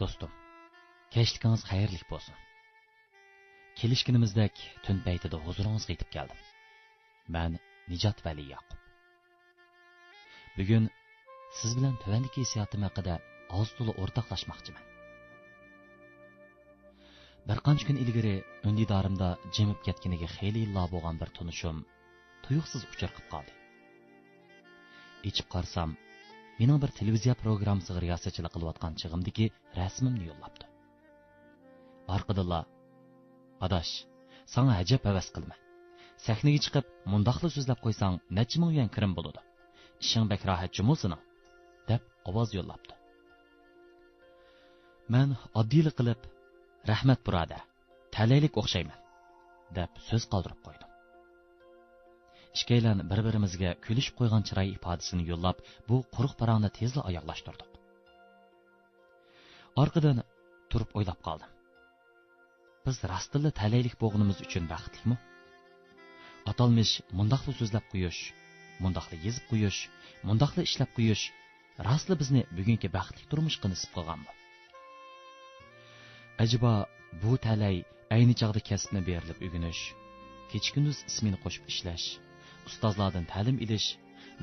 Dostum, kechligingiz xayrli bo'lsin. Kelishganimizdek tun paytida huzuringizga yetib keldim. Men Nijot Vali Yaqub. Bugun siz bilan tuvandagi hissiyotim haqida oz-to'la o'rtoqlashmoqchiman. Bir qancha kun ilgari undidorimda jimib ketganiga xeyli yillar bo'lgan bir tunishim tuyuqsiz uchirqib qoldi. Ichib qarsam, mening bir televiziya programmasiga riyosatchilik qilayotgan chig'imdagi rasmimni yo'llabdi. Orqadala, "Adash, sana ajab havas qilma. Sahnaga chiqib, mundaqli so'zlab qo'ysang, necha ming yuan kirim bo'ladi. Ishing bak rohatchimi sening?" deb ovoz yo'llabdi. Men oddiylik qilib, "Rahmat birodar, talaylik o'xshayman" deb so'z qoldirib qo'ydim. Ikkilan bir-birimizga kulishib qo'ygan chiroy ifodasini yo'llab, bu quruq parangni tezla oyoqlashtirdik. Orqadan turib o'ylab qoldim. Biz rastilla talaylik bo'lganimiz uchun baxtlikmi? Atalmish mundaqli so'zlab qo'yish, mundaqli yezib qo'yish, mundaqli ishlab qo'yish rastli bizni bugungi baxtli turmushga nisib qilganmi? Acaba bu talay ayni chog'da kasbni berilib o'rganish, kecha-kunduz ismini qo'shib ishlash, ustozlardan ta'lim olish,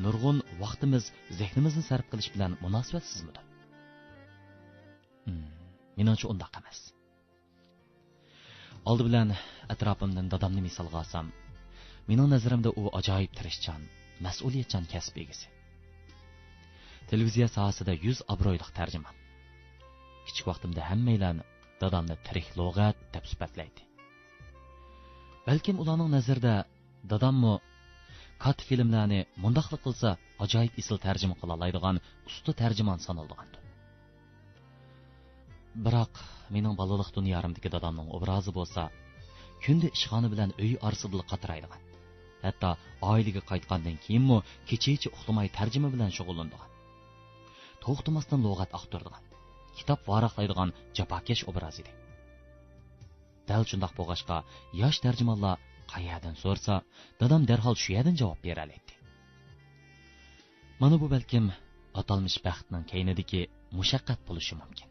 nurg'un vaqtimiz, zehnimizni sarf qilish bilan munosabatsizmidi? Menimcha undaq emas. Oldi bilan atrofimdan dadamni misolga olsam, mening nazarimda u ajoyib tirishchan, mas'uliyatchan kasb egasi. Televiziya sohasida 100 obro'yli tarjimon. Kichik vaqtimda hammanglar dadamni tirik lug'at deb sifatlaydi. Balkim ularning nazarida dadammi kat filmlarni mundaqli qilsa ajoyib isl tarjima qila oladigan usta tarjimon sanaldigandir. Biroq mening balalik dunyorimdagi dadamning obrazi bo'lsa, kunda ishxona bilan uy orasida qatiraydigan. Hatto oilaga qaytgandan keyinmi kecha-kecha uxlamay tarjima bilan shug'ullanadigan. To'xtamasdan lug'at aqtirdigan, kitob varaqlaydigan jafokash obraz edi. Dal shundoq bo'lg'achqa yosh tarjimonlar qayerdan so'rsa, dadam darhol shu yerdan javob bera oladi. Mana bu balkim atalmish baxtning kaynidagi mushaqqat bo'lishi mumkin.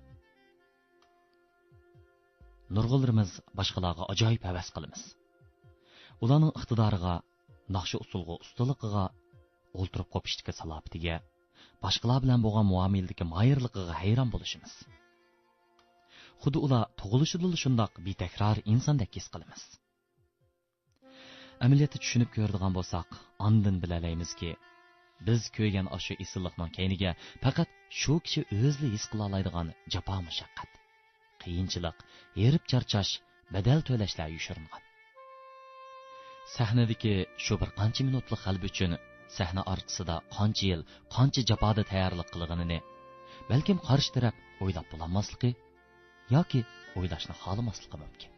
Nurg'ullarimiz boshqalarga ajoyib havas qilamiz. Ularning iqtidoriga, naqshi usulga, ustaligiga, o'ltirib qo'pishdagi salobatiga, boshqalar bilan bo'lgan muomaladagi moyirligiga hayron bo'lishimiz. Xuddi ular tug'ilishida shundoq betakror insondek his qilamiz. Amaliyotda tushunib ko'radigan bo'lsak, ondan bilalayimizki, biz ko'rgan o'sha isillikning kayniga faqat shu kishi o'zli his qila oladigan jafo mushaqqat, qiyinchilik, erib charchash, badal to'lashlar yushiringan. Sahnadagi shu bir qancha minutlik g'alaba uchun sahna orqasida qancha yil, qancha jafoda tayyorlik qilganini balkim qarshi taraf o'ylab bo'lmasligi yoki o'ylashni xohlamasligi mumkin.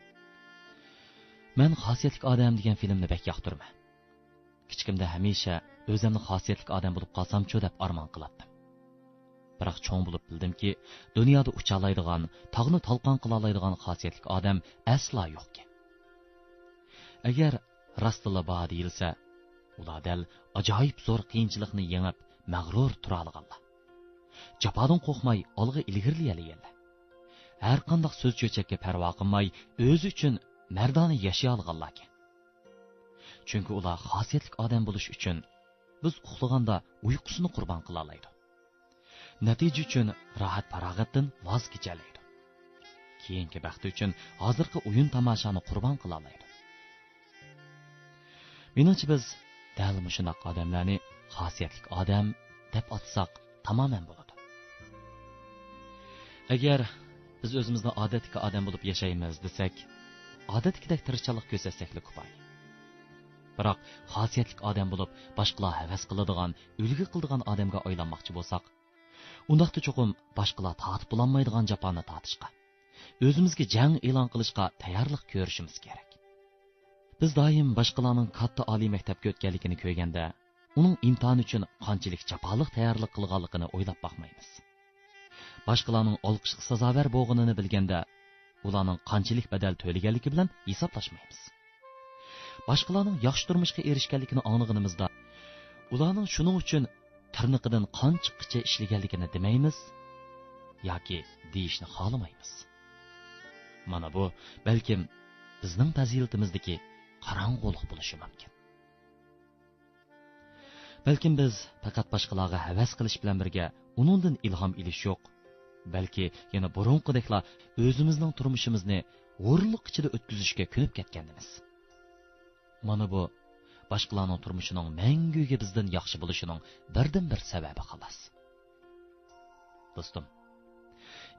Men xosiyatli odam degan filmni bak yoqtirman. Kichikimda hamisha o'zimni xosiyatli odam bo'lib qolsam-chu deb armon qilardim. Biroq cho'ng bo'lib bildimki, dunyoda ucha oladigan, tog'ni talqon qila oladigan xosiyatli odam aslo yo'q ekan. Agar rastilla bor deyilsa, ular dal ajoyib zo'r qiyinchilikni yengib, mag'rur tura olganlar. Jafodan qo'rqmay olg'a ilgirlayalaylar. Har qanday so'z cho'chakka parvo qilmay, o'zi uchun mardona yashay olganlar ekan. Chunki ular xosiyatli odam bo'lish uchun biz uxlaganda uyqusini qurbon qila oladi. Natija uchun rohat farog'atdan voz kechalaydi. Keyingi baxti uchun hozirgi o'yin tomoshani qurbon qila oladi. Menimcha biz dal shunday odamlarni xosiyatli odam deb atsak tamoman bo'ladi. Agar biz o'zimizni odatdagi odam bo'lib yashaymiz desak, odatdagidek tirishchilik ko'rsatsak kifoya. Biroq xosiyatli odam bo'lib boshqalar havas qiladigan, ulgi qiladigan odamga aylanmoqchi bo'lsak, undaqda cho'qim boshqalar tatib bo'lmaydigan jafoni tatishga, o'zimizga jang e'lon qilishga tayyorlik ko'rishimiz kerak. Biz doim boshqalarning katta oliy maktabga o'tganligini ko'rganda, uning imtihon uchun qanchalik jafoliq tayyorlik qilganligini o'ylab baxmaymiz. Boshqalarning olqishga sazovar bo'lganini bilganda, ularning qanchalik badal to'laganligi bilan hisoblashmaymiz. Boshqalarning yaxshi turmushga erishganligini anglaganimizda, ularning shuning uchun tirniqidan qanchaqqacha ishlaganligini demaymiz yoki deyishni xohlamaymiz. Mana bu balkim bizning fazilatimizdagi qorong'ulik bo'lishi mumkin. Balkim biz faqat boshqalarga havas qilish bilan birga uningdan ilhom olish yo'q, balki yana burunqidekla o'zimizning turmushimizni g'ururlik ichida o'tkazishga ko'nib ketganimiz. Mana bu boshqalarning turmushining manguga bizdan yaxshi bo'lishining birdan bir sababi xolos. Do'stim,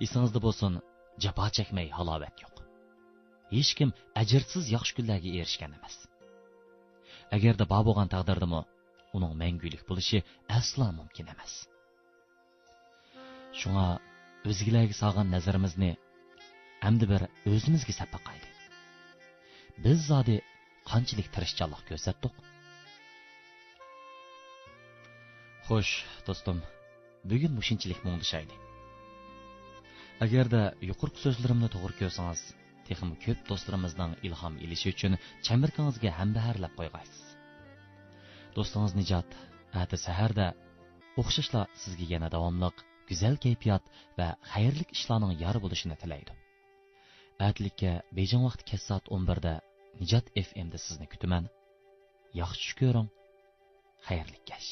esingizda bo'lsin, jafo chekmay halovat yo'q. Hech kim ajrsiz yaxshi kunlarga erishgan emas. Agarda bor bo'lgan taqdirdami, uning mangulik bo'lishi aslo mumkin emas. Shunga o'zgilarga solgan nazarimizni hamda bir o'zimizga sapaqaylik. Biz zodi qanchalik tirishchanlik ko'rsatdik? Xo'sh, do'stim, bugun mushunchalik mungdishayli. Agarda yuqorqi so'zlarimni to'g'ri ko'rsangiz, texmi ko'p do'stlarimizning ilhom elishi uchun chamirkangizga hambaharlab qo'ygaysiz. Do'stingiz Nijot ati saharda o'xshashla sizga yana davomliq go'zal kayfiyat va xayrli ishlarning yori bo'lishini tilaydi. Atlikka Beijing vaqti kech soat 11 da Nijot FM da sizni kutaman. Yaxshi tush ko'ring. Xayrli kash.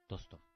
Do'stim